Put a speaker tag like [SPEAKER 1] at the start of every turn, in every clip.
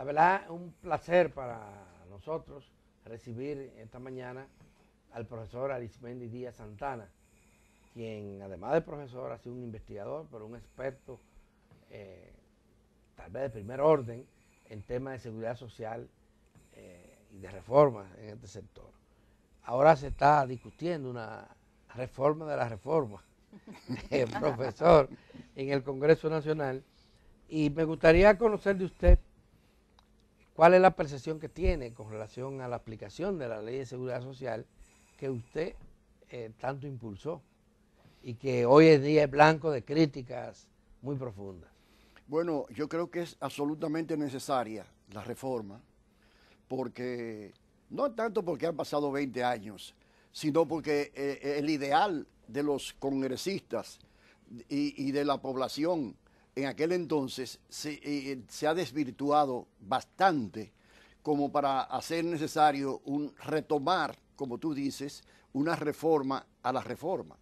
[SPEAKER 1] verdad es un placer para nosotros recibir esta mañana al profesor Arismendi Díaz Santana, quien además de profesor ha sido un investigador, pero un experto tal vez de primer orden en temas de seguridad social y de reformas en este sector. Ahora se está discutiendo una reforma de la reforma, profesor, en el Congreso Nacional, y me gustaría conocer de usted cuál es la percepción que tiene con relación a la aplicación de la Ley de Seguridad Social que usted tanto impulsó y que hoy en día es blanco de críticas muy profundas.
[SPEAKER 2] Bueno, yo creo que es absolutamente necesaria la reforma, porque no tanto porque han pasado 20 años, sino porque el ideal de los congresistas y de la población en aquel entonces se ha desvirtuado bastante como para hacer necesario retomar, como tú dices, una reforma a la reforma.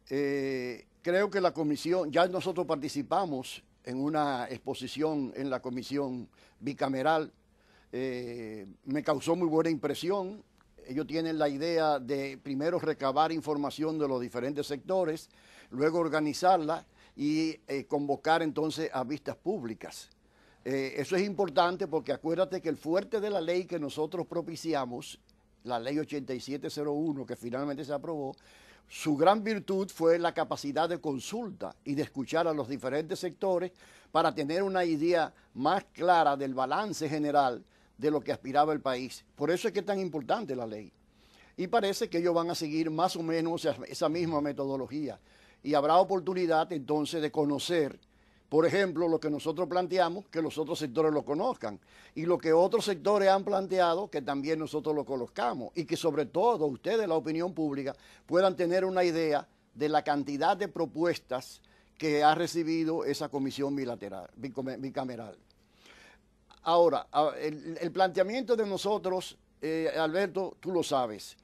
[SPEAKER 2] Creo que la comisión, ya nosotros participamos en una exposición en la comisión bicameral, me causó muy buena impresión. Ellos tienen la idea de primero recabar información de los diferentes sectores, luego organizarla y convocar entonces a vistas públicas. Eso es importante porque acuérdate que el fuerte de la ley que nosotros propiciamos, la ley 8701 que finalmente se aprobó, su gran virtud fue la capacidad de consulta y de escuchar a los diferentes sectores para tener una idea más clara del balance general de lo que aspiraba el país. Por eso es que es tan importante la ley. Y parece que ellos van a seguir más o menos esa misma metodología. Y habrá oportunidad entonces de conocer, por ejemplo, lo que nosotros planteamos, que los otros sectores lo conozcan. Y lo que otros sectores han planteado, que también nosotros lo conozcamos. Y que sobre todo ustedes, la opinión pública, puedan tener una idea de la cantidad de propuestas que ha recibido esa comisión bicameral. Ahora, el planteamiento de nosotros, Alberto, tú lo sabes.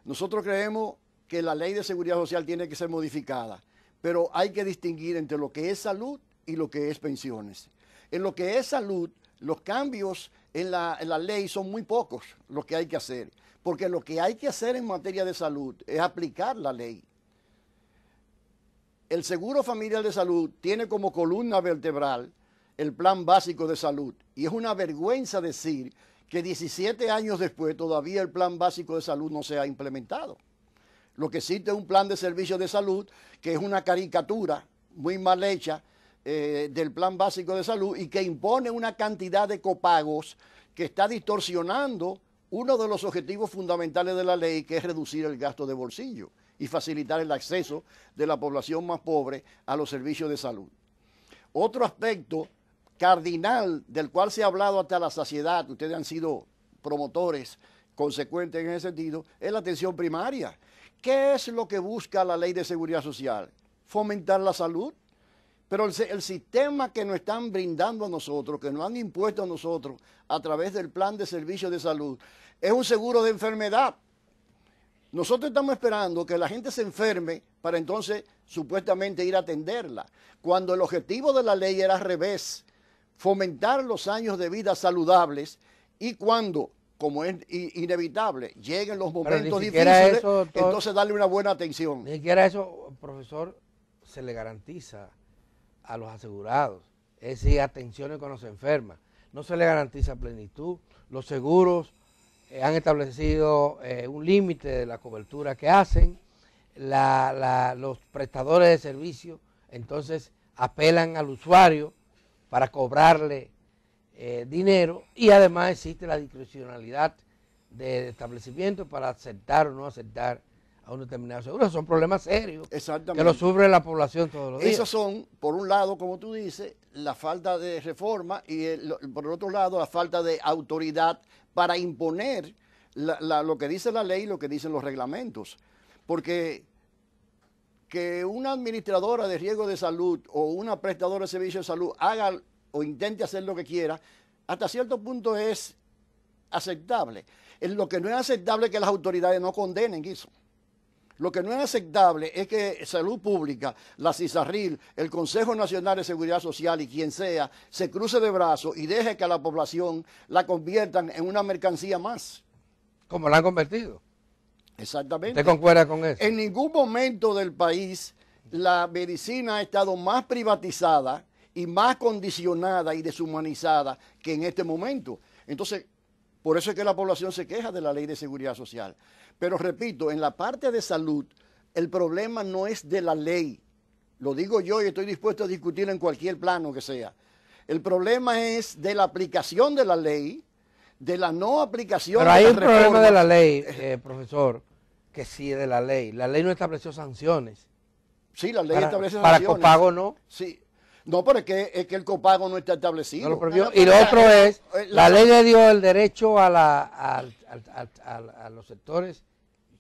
[SPEAKER 2] Nosotros creemos que la ley de seguridad social tiene que ser modificada, pero hay que distinguir entre lo que es salud y lo que es pensiones. En lo que es salud, los cambios en la ley son muy pocos los que hay que hacer, porque lo que hay que hacer en materia de salud es aplicar la ley. El Seguro Familiar de Salud tiene como columna vertebral el Plan Básico de Salud, y es una vergüenza decir que 17 años después todavía el Plan Básico de Salud no se ha implementado. Lo que existe es un plan de servicios de salud que es una caricatura muy mal hecha del Plan Básico de Salud y que impone una cantidad de copagos que está distorsionando uno de los objetivos fundamentales de la ley, que es reducir el gasto de bolsillo y facilitar el acceso de la población más pobre a los servicios de salud. Otro aspecto cardinal del cual se ha hablado hasta la saciedad, ustedes han sido promotores consecuentes en ese sentido, es la atención primaria. ¿Qué es lo que busca la Ley de Seguridad Social? Fomentar la salud. Pero el sistema que nos están brindando a nosotros, que nos han impuesto a nosotros a través del Plan de Servicios de Salud, es un seguro de enfermedad. Nosotros estamos esperando que la gente se enferme para entonces supuestamente ir a atenderla, cuando el objetivo de la ley era al revés, fomentar los años de vida saludables, y cuando, como es inevitable, lleguen los momentos difíciles, entonces darle una buena atención.
[SPEAKER 1] Ni siquiera eso, profesor, se le garantiza a los asegurados, es decir, atenciones cuando se enferma. No se le garantiza plenitud. Los seguros han establecido un límite de la cobertura que hacen. Los prestadores de servicios entonces apelan al usuario para cobrarle dinero, y además existe la discrecionalidad del establecimiento para aceptar o no aceptar a un determinado seguro. Son problemas serios que lo sufre la población todos los días.
[SPEAKER 2] Esos son, por un lado, como tú dices, la falta de reforma, y por el otro lado, la falta de autoridad para imponer lo que dice la ley y lo que dicen los reglamentos. Porque que una administradora de riesgo de salud o una prestadora de servicios de salud haga o intente hacer lo que quiera, hasta cierto punto es aceptable. Lo que no es aceptable es que las autoridades no condenen eso. Lo que no es aceptable es que Salud Pública, la CISARRIL, el Consejo Nacional de Seguridad Social y quien sea, se cruce de brazos y deje que a la población la conviertan en una mercancía más.
[SPEAKER 1] Como la han convertido.
[SPEAKER 2] Exactamente.
[SPEAKER 1] ¿Usted concuerda con eso?
[SPEAKER 2] En ningún momento del país la medicina ha estado más privatizada y más condicionada y deshumanizada que en este momento. Entonces, por eso es que la población se queja de la Ley de Seguridad Social. Pero repito, en la parte de salud, el problema no es de la ley. Lo digo yo y estoy dispuesto a discutir en cualquier plano que sea. El problema es de la aplicación de la ley, de la no aplicación de la
[SPEAKER 1] reforma.
[SPEAKER 2] reforma.
[SPEAKER 1] Pero hay un problema de la ley, profesor, que sí es de la ley. La ley no estableció sanciones.
[SPEAKER 2] Sí, la ley establece
[SPEAKER 1] para
[SPEAKER 2] sanciones.
[SPEAKER 1] Para copago no.
[SPEAKER 2] Sí. No, pero es que el copago no está establecido.
[SPEAKER 1] No lo prohibió. Y lo otro es, la ley le dio el derecho a los sectores,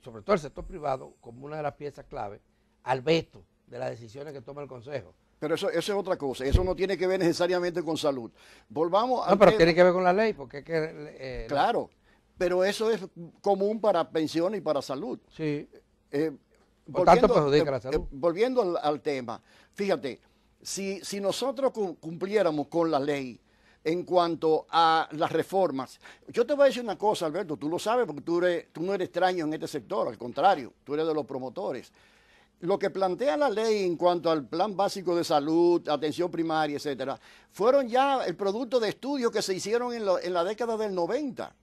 [SPEAKER 1] sobre todo el sector privado, como una de las piezas clave, al veto de las decisiones que toma el Consejo.
[SPEAKER 2] Pero eso es otra cosa, eso no tiene que ver necesariamente con salud. Volvamos a...
[SPEAKER 1] No, pero tiene que ver con la ley, porque es que...
[SPEAKER 2] claro, pero eso es común para pensiones y para salud.
[SPEAKER 1] Sí. Por tanto perjudica la salud.
[SPEAKER 2] Volviendo al tema, fíjate, si nosotros cumpliéramos con la ley en cuanto a las reformas, yo te voy a decir una cosa, Alberto, tú lo sabes porque tú no eres extraño en este sector, al contrario, tú eres de los promotores. Lo que plantea la ley en cuanto al plan básico de salud, atención primaria, etcétera, fueron ya el producto de estudios que se hicieron en la década del 90.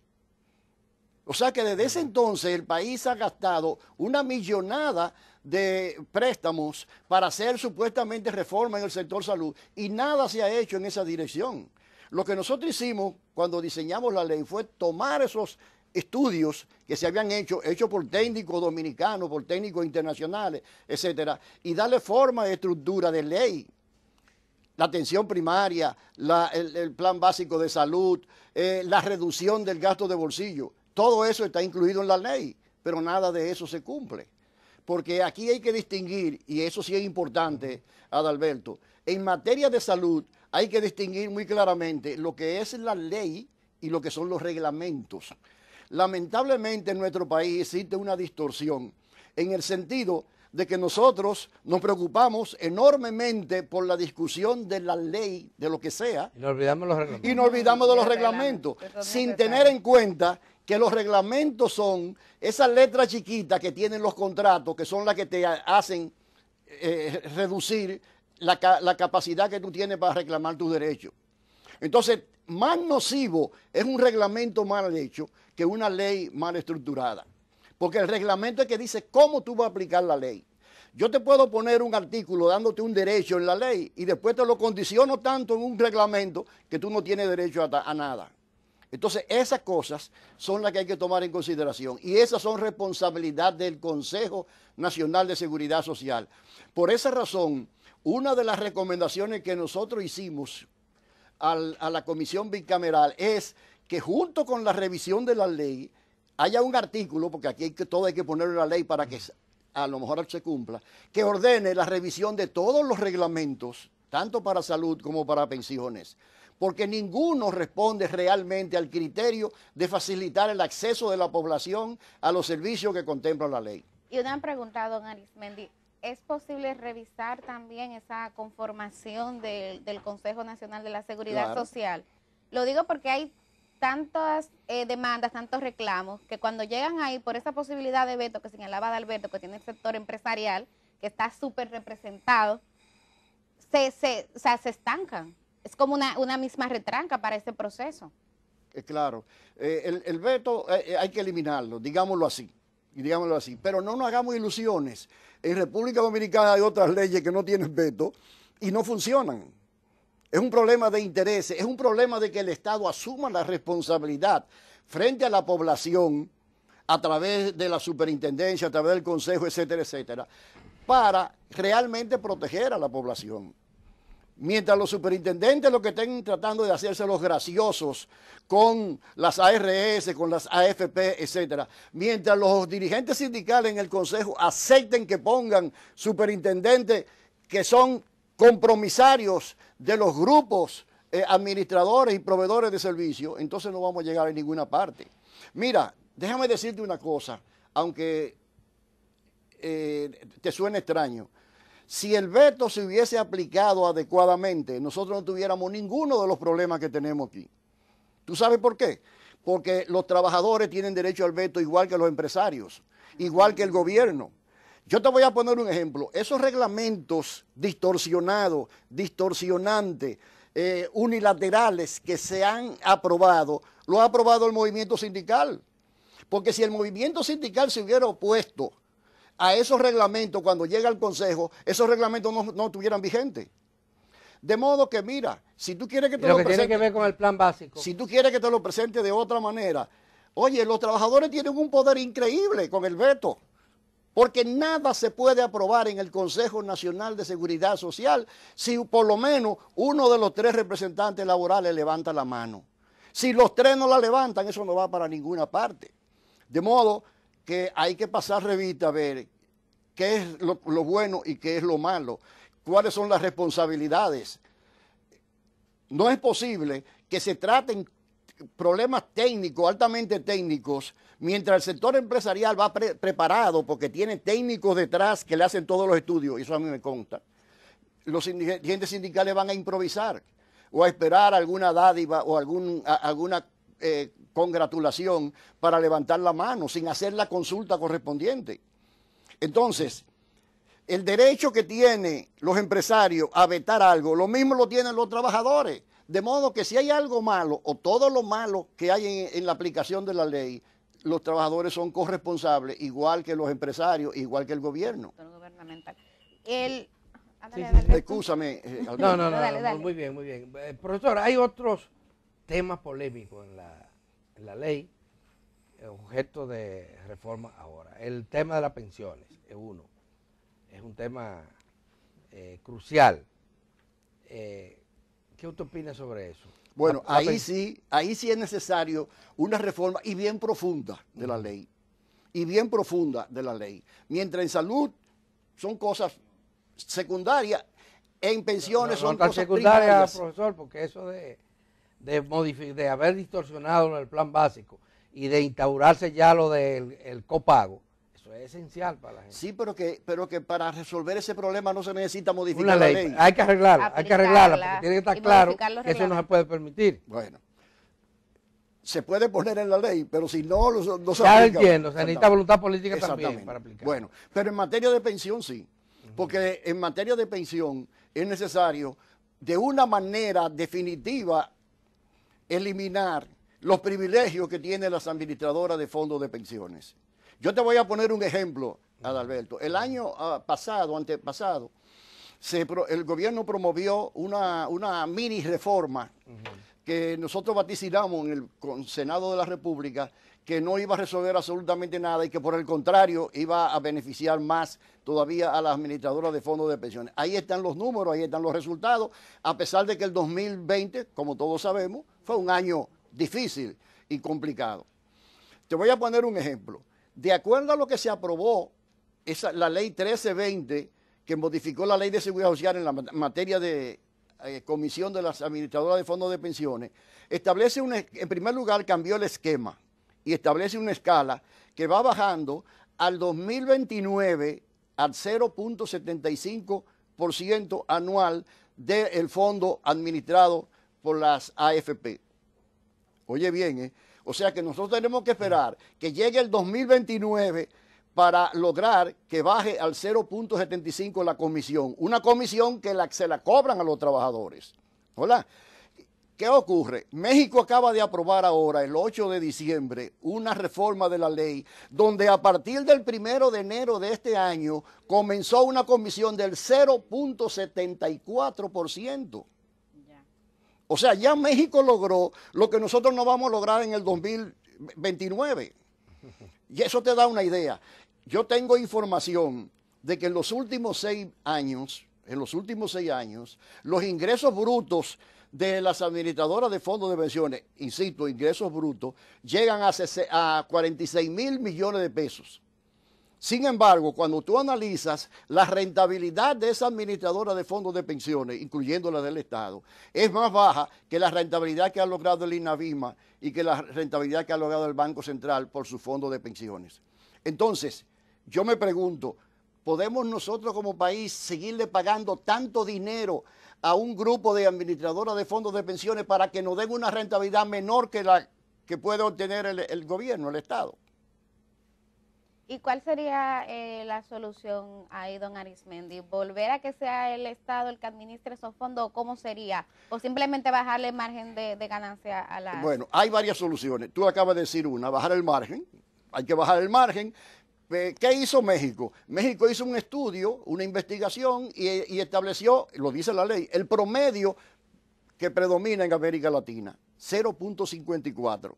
[SPEAKER 2] O sea que desde ese entonces el país ha gastado una millonada de préstamos para hacer supuestamente reforma en el sector salud y nada se ha hecho en esa dirección. Lo que nosotros hicimos cuando diseñamos la ley fue tomar esos estudios que se habían hecho por técnicos dominicanos, por técnicos internacionales, etcétera, y darle forma de estructura de ley. La atención primaria, el plan básico de salud, la reducción del gasto de bolsillo, todo eso está incluido en la ley, pero nada de eso se cumple. Porque aquí hay que distinguir, y eso sí es importante, Adalberto, en materia de salud hay que distinguir muy claramente lo que es la ley y lo que son los reglamentos. Lamentablemente en nuestro país existe una distorsión en el sentido de que nosotros nos preocupamos enormemente por la discusión de la ley, de lo que sea,
[SPEAKER 1] y nos olvidamos los reglamentos.
[SPEAKER 2] Y nos olvidamos de los reglamentos, sin tener en cuenta que los reglamentos son esas letras chiquitas que tienen los contratos, que son las que te hacen reducir la capacidad que tú tienes para reclamar tus derechos. Entonces, más nocivo es un reglamento mal hecho que una ley mal estructurada. Porque el reglamento es que dice cómo tú vas a aplicar la ley. Yo te puedo poner un artículo dándote un derecho en la ley y después te lo condiciono tanto en un reglamento que tú no tienes derecho a nada. Entonces, esas cosas son las que hay que tomar en consideración y esas son responsabilidad del Consejo Nacional de Seguridad Social. Por esa razón, una de las recomendaciones que nosotros hicimos a la comisión bicameral es que junto con la revisión de la ley haya un artículo, porque aquí todo hay que ponerlo en la ley para que a lo mejor se cumpla, que ordene la revisión de todos los reglamentos, tanto para salud como para pensiones, porque ninguno responde realmente al criterio de facilitar el acceso de la población a los servicios que contempla la ley.
[SPEAKER 3] Y una pregunta, don Arismendi, ¿es posible revisar también esa conformación del Consejo Nacional de la Seguridad Social? Lo digo porque hay tantas demandas, tantos reclamos, que cuando llegan ahí por esa posibilidad de veto que señalaba Adalberto, que tiene el sector empresarial, que está súper representado, se estancan. Es como una misma retranca para ese proceso.
[SPEAKER 2] Claro, el veto hay que eliminarlo, digámoslo así. Pero no nos hagamos ilusiones. En República Dominicana hay otras leyes que no tienen veto y no funcionan. Es un problema de intereses, es un problema de que el Estado asuma la responsabilidad frente a la población a través de la superintendencia, a través del consejo, etcétera, etcétera, para realmente proteger a la población. Mientras los superintendentes lo que estén tratando de hacerse los graciosos con las ARS, con las AFP, etcétera, mientras los dirigentes sindicales en el Consejo acepten que pongan superintendentes que son compromisarios de los grupos administradores y proveedores de servicios, entonces no vamos a llegar a ninguna parte. Mira, déjame decirte una cosa, aunque te suene extraño. Si el veto se hubiese aplicado adecuadamente, nosotros no tuviéramos ninguno de los problemas que tenemos aquí. ¿Tú sabes por qué? Porque los trabajadores tienen derecho al veto igual que los empresarios, igual que el gobierno. Yo te voy a poner un ejemplo. Esos reglamentos distorsionados, distorsionantes, unilaterales que se han aprobado, lo ha aprobado el movimiento sindical. Porque si el movimiento sindical se hubiera opuesto a esos reglamentos cuando llega al Consejo, esos reglamentos no estuvieran vigentes. De modo que, mira, si tú quieres que te lo presente,
[SPEAKER 1] tiene que ver con el plan básico.
[SPEAKER 2] Si tú quieres que te lo presente de otra manera, oye, los trabajadores tienen un poder increíble con el veto, porque nada se puede aprobar en el Consejo Nacional de Seguridad Social si por lo menos uno de los 3 representantes laborales levanta la mano. Si los 3 no la levantan, eso no va para ninguna parte. De modo que hay que pasar revista a ver qué es lo bueno y qué es lo malo, cuáles son las responsabilidades. No es posible que se traten problemas técnicos, altamente técnicos, mientras el sector empresarial va preparado porque tiene técnicos detrás que le hacen todos los estudios, y eso a mí me consta. Los dirigentes sindicales van a improvisar o a esperar alguna dádiva o alguna congratulación para levantar la mano sin hacer la consulta correspondiente. Entonces, el derecho que tienen los empresarios a vetar algo, lo mismo lo tienen los trabajadores. De modo que si hay algo malo o todo lo malo que hay en la aplicación de la ley, los trabajadores son corresponsables, igual que los empresarios, igual que el gobierno.
[SPEAKER 3] Gubernamental.
[SPEAKER 2] Excúsame.
[SPEAKER 1] No, dale. Muy bien. Profesor, hay otros temas polémicos en la ley, objeto de reforma ahora. El tema de las pensiones es uno. Es un tema crucial. ¿Qué usted opina sobre eso?
[SPEAKER 2] Bueno, ahí sí es necesario una reforma y bien profunda de la ley. Mientras en salud son cosas secundarias, en pensiones son cosas
[SPEAKER 1] secundarias, profesor, porque eso de haber distorsionado el plan básico y de instaurarse ya lo del copago, eso es esencial para la gente.
[SPEAKER 2] Sí, pero que para resolver ese problema no se necesita modificar
[SPEAKER 1] la
[SPEAKER 2] ley.
[SPEAKER 1] Hay que arreglarla, porque tiene que estar claro que eso no se puede permitir.
[SPEAKER 2] Bueno, se puede poner en la ley, pero si no se
[SPEAKER 1] ya
[SPEAKER 2] aplica.
[SPEAKER 1] Entiendo, se necesita voluntad política también para aplicar.
[SPEAKER 2] Bueno, pero en materia de pensión sí, porque en materia de pensión es necesario de una manera definitiva eliminar los privilegios que tienen las administradoras de fondos de pensiones. Yo te voy a poner un ejemplo, Adalberto. El año antepasado, el gobierno promovió una mini reforma que nosotros vaticinamos en el Senado de la República, que no iba a resolver absolutamente nada y que por el contrario iba a beneficiar más todavía a las administradoras de fondos de pensiones. Ahí están los números, ahí están los resultados, a pesar de que el 2020, como todos sabemos, fue un año difícil y complicado. Te voy a poner un ejemplo. De acuerdo a lo que se aprobó, la ley 1320, que modificó la ley de seguridad social en la materia de comisión de las administradoras de fondos de pensiones, establece en primer lugar cambió el esquema y establece una escala que va bajando al 2029 al 0.75% anual del fondo administrado por las AFP. Oye bien, o sea que nosotros tenemos que esperar que llegue el 2029 para lograr que baje al 0.75 la comisión. Una comisión que se la cobran a los trabajadores. ¿Hola? ¿Qué ocurre? México acaba de aprobar ahora, el 8 de diciembre, una reforma de la ley donde a partir del 1 de enero de este año comenzó una comisión del 0.74%. O sea, ya México logró lo que nosotros no vamos a lograr en el 2029. Y eso te da una idea. Yo tengo información de que en los últimos 6 años, los ingresos brutos de las administradoras de fondos de pensiones, insisto, ingresos brutos, llegan a 46 mil millones de pesos. Sin embargo, cuando tú analizas la rentabilidad de esa administradora de fondos de pensiones, incluyendo la del Estado, es más baja que la rentabilidad que ha logrado el INAVIMA y que la rentabilidad que ha logrado el Banco Central por su fondo de pensiones. Entonces, yo me pregunto, ¿podemos nosotros como país seguirle pagando tanto dinero a un grupo de administradoras de fondos de pensiones para que nos den una rentabilidad menor que la que puede obtener el gobierno, el Estado?
[SPEAKER 3] ¿Y cuál sería la solución ahí, don Arismendi? ¿Volver a que sea el Estado el que administre esos fondos o cómo sería? ¿O simplemente bajarle el margen de ganancia a las...?
[SPEAKER 2] Bueno, hay varias soluciones. Tú acabas de decir una, bajar el margen. Hay que bajar el margen. ¿Qué hizo México? México hizo un estudio, una investigación y estableció, lo dice la ley, el promedio que predomina en América Latina, 0.54%.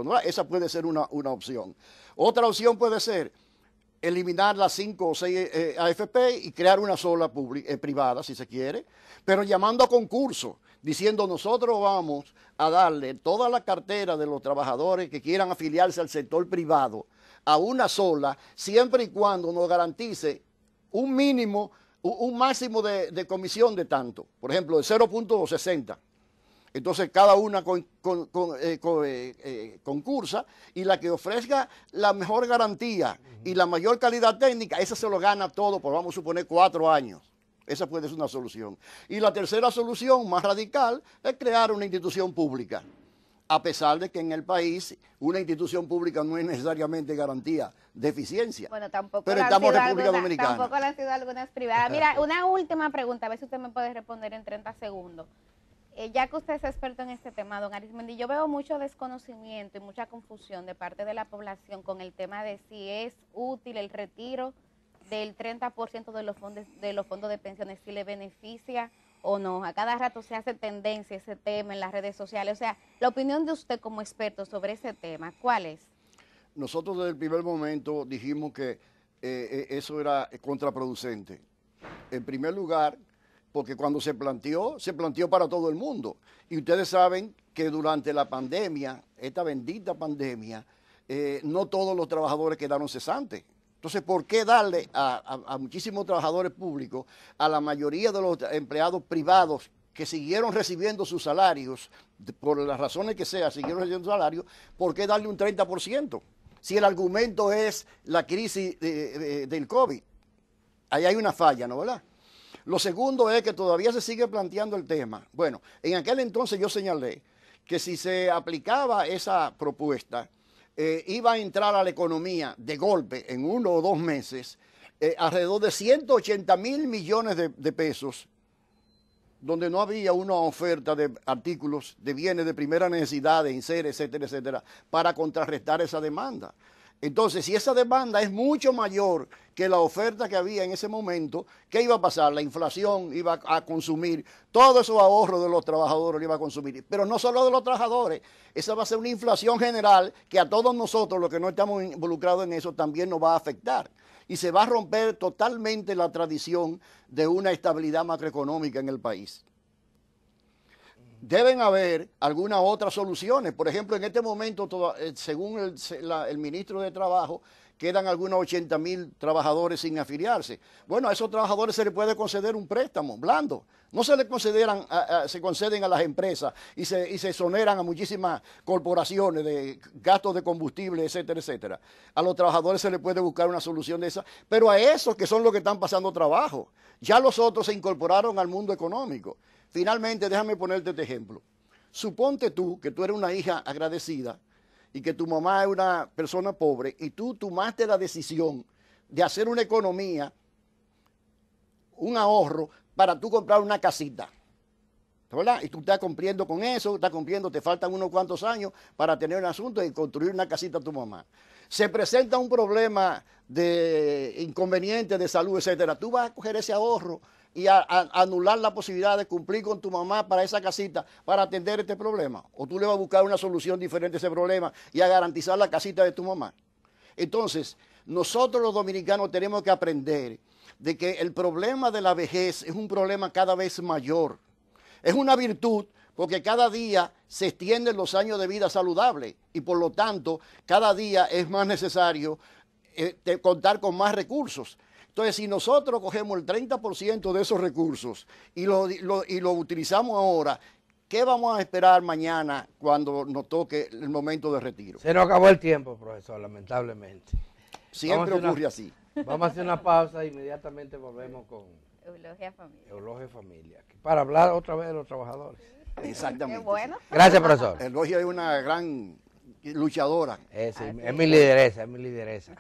[SPEAKER 2] ¿no? Esa puede ser una opción. Otra opción puede ser eliminar las 5 o 6 AFP y crear una sola privada, si se quiere, pero llamando a concurso, diciendo nosotros vamos a darle toda la cartera de los trabajadores que quieran afiliarse al sector privado a una sola, siempre y cuando nos garantice un mínimo, un máximo de comisión de tanto, por ejemplo, de 0.60. Entonces cada una concursa y la que ofrezca la mejor garantía y la mayor calidad técnica, esa se lo gana todo por, vamos a suponer, 4 años. Esa puede ser una solución. Y la tercera solución, más radical, es crear una institución pública. A pesar de que en el país una institución pública no es necesariamente garantía de eficiencia.
[SPEAKER 3] Bueno, tampoco
[SPEAKER 2] pero estamos en República Dominicana.
[SPEAKER 3] Tampoco le han sido algunas privadas. Mira, una última pregunta, a ver si usted me puede responder en 30 segundos. Ya que usted es experto en este tema, don Arismendi, yo veo mucho desconocimiento y mucha confusión de parte de la población con el tema de si es útil el retiro del 30% de los fondos de pensiones, si le beneficia o no. A cada rato se hace tendencia ese tema en las redes sociales. O sea, la opinión de usted como experto sobre ese tema, ¿cuál es?
[SPEAKER 2] Nosotros desde el primer momento dijimos que eso era contraproducente. En primer lugar, porque cuando se planteó para todo el mundo. Y ustedes saben que durante la pandemia, esta bendita pandemia, no todos los trabajadores quedaron cesantes. Entonces, ¿por qué darle a muchísimos trabajadores públicos, a la mayoría de los empleados privados que siguieron recibiendo sus salarios, por las razones que sea, siguieron recibiendo sus salarios, ¿por qué darle un 30%? Si el argumento es la crisis del COVID. Ahí hay una falla, ¿no, verdad? Lo segundo es que todavía se sigue planteando el tema. Bueno, en aquel entonces yo señalé que si se aplicaba esa propuesta, iba a entrar a la economía de golpe en 1 o 2 meses alrededor de 180.000 millones de pesos, donde no había una oferta de artículos, de bienes de primera necesidad, de enseres, etcétera, etcétera, para contrarrestar esa demanda. Entonces, si esa demanda es mucho mayor que la oferta que había en ese momento, ¿qué iba a pasar? La inflación iba a consumir, todos esos ahorros de los trabajadores lo iba a consumir, pero no solo de los trabajadores, esa va a ser una inflación general que a todos nosotros, los que no estamos involucrados en eso, también nos va a afectar. Y se va a romper totalmente la tradición de una estabilidad macroeconómica en el país. Deben haber algunas otras soluciones. Por ejemplo, en este momento, según el ministro de Trabajo, quedan algunos 80.000 trabajadores sin afiliarse. Bueno, a esos trabajadores se les puede conceder un préstamo blando. No se les se conceden a las empresas y se exoneran a muchísimas corporaciones de gastos de combustible, etcétera, etcétera. A los trabajadores se les puede buscar una solución de esa, pero a esos que son los que están pasando trabajo. Ya los otros se incorporaron al mundo económico. Finalmente, déjame ponerte este ejemplo. Suponte tú que tú eres una hija agradecida y que tu mamá es una persona pobre y tú tomaste la decisión de hacer una economía, un ahorro para tú comprar una casita, ¿verdad? Y tú estás cumpliendo con eso, te faltan unos cuantos años para tener un asunto y construir una casita a tu mamá. Se presenta un problema de inconveniente de salud, etcétera. Tú vas a coger ese ahorro y a anular la posibilidad de cumplir con tu mamá para esa casita, para atender este problema. O tú le vas a buscar una solución diferente a ese problema y a garantizar la casita de tu mamá. Entonces, nosotros los dominicanos tenemos que aprender de que el problema de la vejez es un problema cada vez mayor. Es una virtud porque cada día se extienden los años de vida saludable y por lo tanto cada día es más necesario contar con más recursos. Entonces, si nosotros cogemos el 30% de esos recursos y lo utilizamos ahora, ¿qué vamos a esperar mañana cuando nos toque el momento de retiro?
[SPEAKER 1] Se nos acabó el tiempo, profesor, lamentablemente.
[SPEAKER 2] Siempre ocurre así.
[SPEAKER 1] Vamos a hacer una pausa e inmediatamente volvemos con
[SPEAKER 3] Eulogia Familia.
[SPEAKER 1] Eulogia Familia, para hablar otra vez de los trabajadores.
[SPEAKER 2] Exactamente.
[SPEAKER 3] Qué bueno.
[SPEAKER 1] Gracias, profesor.
[SPEAKER 2] Eulogia es una gran luchadora.
[SPEAKER 1] Es mi lideresa, es mi lideresa.